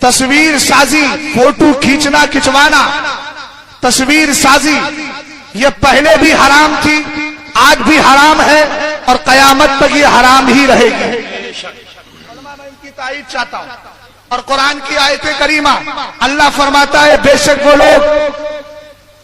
تصویر سازی، فوٹو کھینچنا کھچوانا، تصویر سازی یہ پہلے بھی حرام تھی، آج بھی حرام ہے اور قیامت تک یہ حرام ہی رہے گی۔ میں ان کی تائید چاہتا ہوں اور قرآن کی آیت کریمہ اللہ فرماتا ہے بے شک وہ لوگ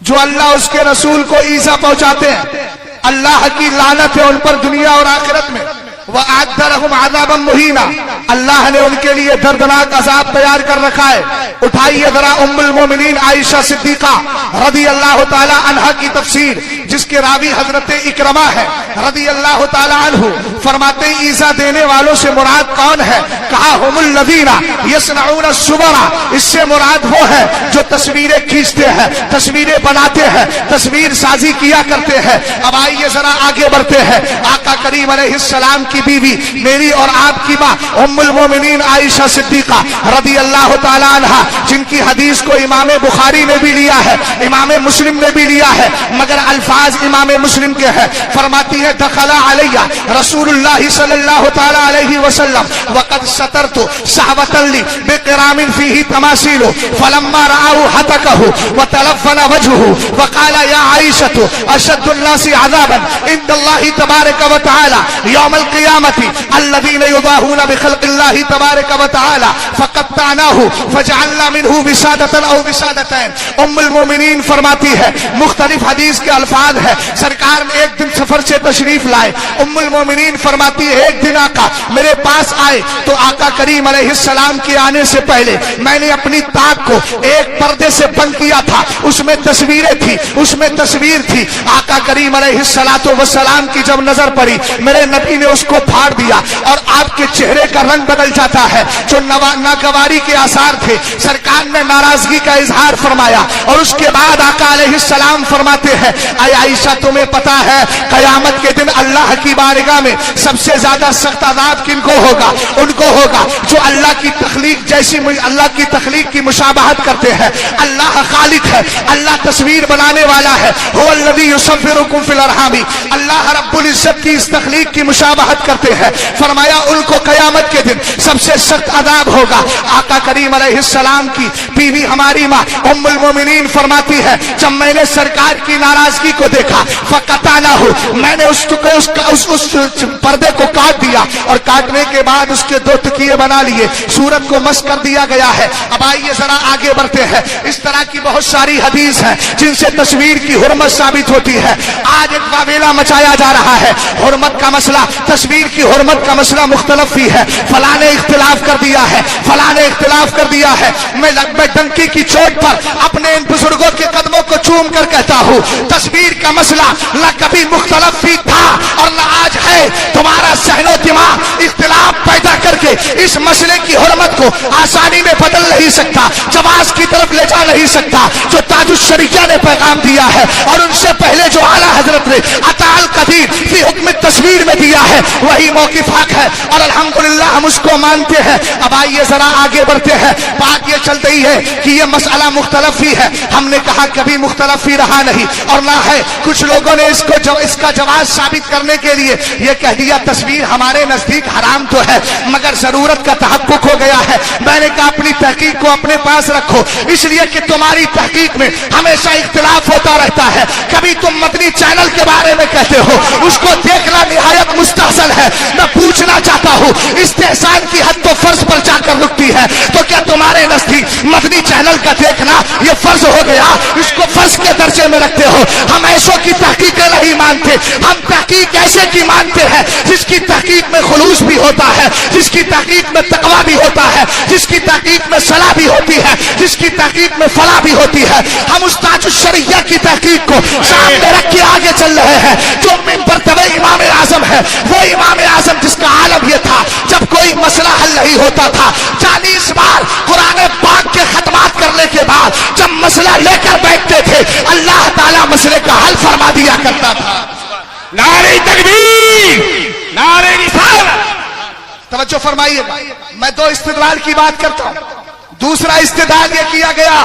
جو اللہ اس کے رسول کو ایذا پہنچاتے ہیں اللہ کی لعنت ہے ان پر دنیا اور آخرت میں، وَأَعَدَّ لَهُمْ عَذَابًا مُهِينًا، اللہ نے ان کے لیے دردناک عذاب تیار کر رکھا ہے۔ اٹھائیے ذرا ام المومنین عائشہ صدیقہ رضی اللہ تعالی عنہا کی تفسیر، جس کے راوی حضرت اکرمہ ہے رضی اللہ تعالی عنہ، فرماتے ہیں ایذا دینے والوں سے مراد کون ہے؟ کہا ہم الذین یصنعون الصور، اس سے مراد وہ ہے جو تصویریں کھینچتے ہیں، تصویریں بناتے ہیں، تصویر سازی کیا کرتے ہیں۔ اب آئیے ذرا آگے بڑھتے ہیں۔ آقا کریم علیہ السلام کی بیوی، میری اور آپ کی ماں ام المومنین عائشہ صدیقہ رضی اللہ تعالی عنہا، جن کی حدیث کو امام بخاری نے بھی لیا ہے، امام مسلم نے بھی لیا ہے، مگر الفاظ امام مسلم کے ہیں۔ فرماتی ہے دخل علیہ رسول اللہ صلی اللہ تعالی علیہ وسلم وقد سترت صحبۃ لی بقرام فیہ تماثیل فلما رآہ حتکہ وتلفن وجهه وقال یا عائشۃ اشد الناس عذابا عند اللہ تبارک وتعالی یوم القیامت الذین یضاہون بخلق اللہ تبارک وتعالی فقطعناہ فجعلنا منہ وسادۃ او وسادتین۔ ام المومنین فرماتی ہے مختلف حدیث کے الفاظ ہے، سرکار نے ایک دن سفر سے تشریف لائے، ام المومنین فرماتی ہے ایک دن آقا میرے پاس آئے تو آقا کریم علیہ السلام کے آنے سے پہلے میں نے اپنی طاق کو ایک پردے سے بند کیا تھا، اس میں تصویریں تھی، اس میں تصویر تھی۔ آقا کریم علیہ السلام کی جب نظر پڑی میرے نبی نے اس کو پھاڑ دیا اور آپ کے چہرے کا رنگ بدل جاتا ہے، جو ناگواری کے آثار تھے۔ سرکار نے ناراضگی کا اظہار فرمایا اور اس کے بعد آقا علیہ السلام فرماتے ہیں اے عائشہ تمہیں پتا ہے قیامت کے دن اللہ کی بارگاہ میں سب سے زیادہ سخت عذاب کن کو ہوگا؟ ان کو ہوگا جو اللہ کی تخلیق جیسی اللہ کی تخلیق کی مشابہت کرتے ہیں۔ اللہ خالق ہے، اللہ تصویر بنانے والا ہے، هو الذی یصورکم فی الارحام، اللہ رب العزت کی اس تخلیق کی مشابہت کرتے ہیں۔ فرمایا ان کو قیامت کے دن سب سے سخت عذاب ہوگا۔ آقا کریم علیہ السلام کی بیوی ہماری ماں ام المومنین فرماتی ہے جب میں نے سرکار کی ناراضگی کو دیکھا فقطعناہ، میں نے اس پردے کو کاٹ دیا اور کاٹنے کے بعد اس کے دو تکیے بنا لیے، صورت کو مس کر دیا گیا ہے۔ اب آئیے ذرا آگے بڑھتے ہیں۔ اس طرح کی بہت ساری حدیث ہیں جن سے تصویر کی حرمت ثابت ہوتی ہے۔ آج ایک واویلا مچایا جا رہا ہے، حرمت کا مسئلہ، تصویر کی حرمت کا مسئلہ مختلف ہی ہے، فلاں نے اختلاف کر دیا ہے، فلاں نے اختلاف کر دیا ہے۔ میں ڈنکی کی چوٹ پر اپنے ان بزرگوں کے قدموں کو چوم کر کہتا ہوں تصویر کا مسئلہ نہ کبھی مختلف بھی تھا اور نہ آج ہے۔ تمہارا ذہن و دماغ اختلاف پیدا کر کے اس مسئلے کی حرمت کو آسانی میں بدل نہیں سکتا، جواز کی طرف لے جا نہیں سکتا۔ جو تاج الشریعہ نے پیغام دیا ہے اور ان سے پہلے جو اعلیٰ حضرت نے عطا القدیر فی حکم تصویر میں دیا ہے وہی موقف حق ہے اور الحمدللہ ہم اس کو مانتے ہیں۔ اب آئیے ذرا آگے بڑھتے ہیں۔ بات یہ چل رہی ہے کہ یہ مسئلہ مختلف ہی ہے، ہم نے کہا کبھی مختلف ہی رہا نہیں اور نہ ہے۔ کچھ لوگوں نے اس کا جواز ثابت کرنے کے لیے یہ کہہ دیا تصویر ہمارے نزدیک حرام تو ہے مگر ضرورت کا تحقق ہو گیا ہے۔ میں نے کہا اپنی تحقیق کو اپنے پاس رکھو، اس لیے کہ تمہاری تحقیق میں ہمیشہ اختلاف ہوتا رہتا ہے۔ کبھی تم مدنی چینل کے بارے میں کہتے ہو، اس کو دیکھنا نہایت مستحسن ہے۔ میں پوچھنا چاہتا ہوں استحسان کی حد تو فرض پر جا کر رکتی ہے، تو کیا تمہارے نزدیک مدنی چینل کا دیکھنا یہ فرض ہو گیا؟ اس کو فرض کے درجے میں رکھتے ہو۔ ہم ایسوں کی تحقیقیں نہیں مانتے، ہم تحقیق ایسے کی مانتے ہیں جس کی تحقیق میں خلوص بھی ہوتا ہے، جس کی تحقیق میں تقویٰ بھی ہوتا ہے، جس کی تحقیق میں صلاح بھی ہوتی ہے، جس کی تحقیق میں فلاح بھی ہوتی ہے۔ ہم استاد الشریعہ کی تحقیق کو سامنے رکھ کے آگے چل رہے ہیں۔ جو مرتبہ امام اعظم ہے وہ امام اعظم جس کا عالم یہ تھا جب کوئی مسئلہ حل نہیں ہوتا تھا 40 بار قرآن پاک کے ختمات کرنے کے بعد جب مسئلہ لے کر بیٹھتے تھے اللہ تعالیٰ مسئلے کا حل فرما دیا کرتا تھا۔ نعرہ تکبیر، نعرہ رسالت۔ توجہ فرمائیے، میں دو استدلال کی بات کرتا ہوں۔ دوسرا استدلال یہ کیا گیا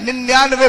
99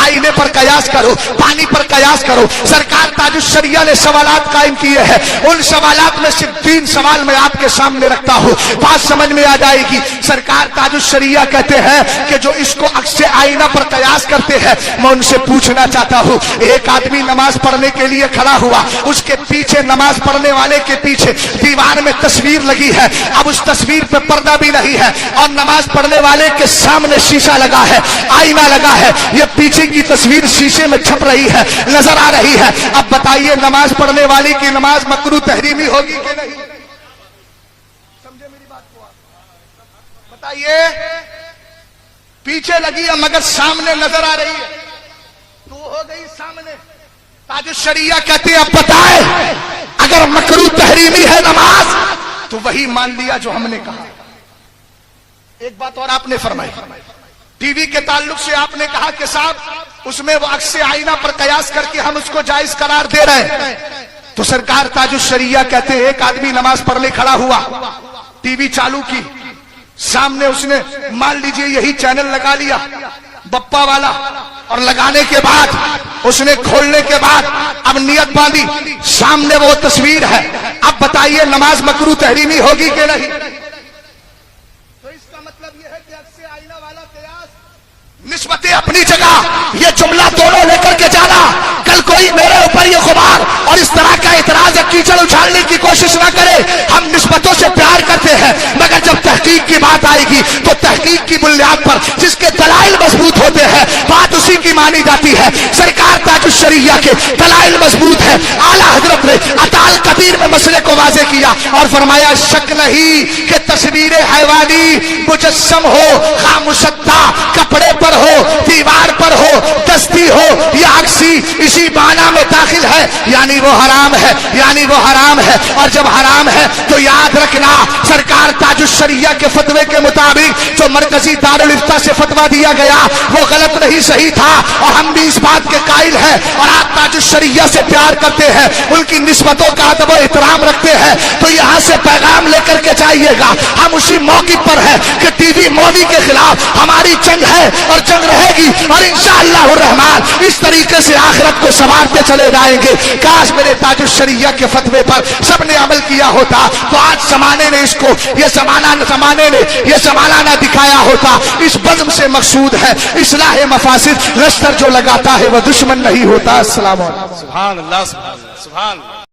آئینے پر قیاس کرو, پانی پر قیاس کرو. سرکار تاج الشریعہ نے سوالات قائم کیے ہیں. ان سوالات میں صرف 3 سوال میں آپ کے سامنے رکھتا ہوں, بات سمجھ میں آ جائے گی. سرکار تاج الشریعہ کہتے ہیں کہ جو اس کو عکس آئینہ پر قیاس کرتے ہیں, میں ان سے پوچھنا چاہتا ہوں, ایک آدمی نماز پڑھنے کے لیے کھڑا ہوا, اس کے پیچھے نماز پڑھنے والے کے پیچھے دیوار میں تصویر لگی ہے. اب اس تصویر پہ پردہ بھی نہیں ہے اور نماز پڑھنے والے کے سامنے شیشہ لگا ہے, آئینہ لگا ہے. یہ پیچھے کی تصویر شیشے میں چھپ رہی ہے, نظر آ رہی ہے. اب بتائیے نماز پڑھنے والی کی نماز مکروہ تحریمی ہوگی کہ نہیں؟ سمجھے میری بات کو آپ؟ بتائیے, پیچھے لگی ہے مگر سامنے نظر آ رہی ہے, تو ہو گئی سامنے. تاج الشریعہ کہتے ہیں اب بتائے اگر مکروہ تحریمی ہے نماز تو وہی مان لیا جو ہم نے کہا. ایک بات اور آپ نے فرمائی, ٹی وی کے تعلق سے آپ نے کہا کہ صاحب اس میں وہ عکس آئینہ پر قیاس کر کے ہم اس کو جائز قرار دے رہے ہیں. تو سرکار تاج الشریعہ کہتے ہیں ایک آدمی نماز پڑھنے کھڑا ہوا, ٹی وی چالو کی, سامنے اس نے مان لیجئے یہی چینل لگا لیا بپا والا, اور لگانے کے بعد اس نے کھولنے کے بعد اب نیت باندھی, سامنے وہ تصویر ہے. اب بتائیے نماز مکروہ تحریمی ہوگی کہ نہیں؟ تو اس کا مطلب یہ ہے کہ عکس آئینہ والا قیاس نسبتیں اپنی جگہ, یہ جملہ دونوں لے کر کے جانا. کل کوئی میرے اوپر یہ غبار اور اس طرح کا اعتراض یا کیچڑ اچھالنے کی کوشش نہ کرے. ہم نسبتوں سے پیار کرتے ہیں مگر جب تحقیق کی بات آئے گی تو تحقیق کی بنیاد پر جس کے دلائل مضبوط ہوتے ہیں بات اسی کی مانی جاتی ہے. سرکار تاج الشریعہ کے دلائل مضبوط ہے. اعلیٰ حضرت نے اطال کبیر میں مسئلے کو واضح کیا اور فرمایا شک نہیں کہ تصویر حیوانی مجسم ہو, خامشدہ کپڑے پر ہو, دیوار پر ہو, دستی ہو یا عکسی, اسی معنی میں داخل ہے, یعنی وہ حرام ہے, یعنی وہ حرام ہے. اور جب حرام ہے تو یاد رکھنا سرکار تاج الشریعہ کے فتوے کے مطابق جو مرکزی دارالافتاء سے فتویٰ دیا گیا وہ غلط نہیں صحیح تھا, اور ہم بھی اس بات کے قائل ہیں. اور آپ تاج الشریعہ سے پیار کرتے ہیں, ان کی نسبتوں کا ادب و احترام رکھتے ہیں, تو یہاں سے پیغام لے کر کے جائیے گا. ہم اسی موقع پر ہیں کہ ٹی وی مودی کے خلاف ہماری جنگ ہے اور جنگ رہے گی, اور انشاءاللہ الرحمن اس طریقے سے آخرت کو سنوارتے چلے جائیں گے. کاش میرے تاج الشریعہ کے فتوے پر سب نے عمل کیا ہوتا تو آج زمانے نے اس کو یہ زمانہ نہ دکھایا ہوتا. اس بزم سے مقصود ہے اصلاح مفاسد. رشتر جو لگاتا ہے وہ دشمن نہیں ہوتا. السلام علیکم. سبحان اللہ, سبحان اللہ, سبحان اللہ.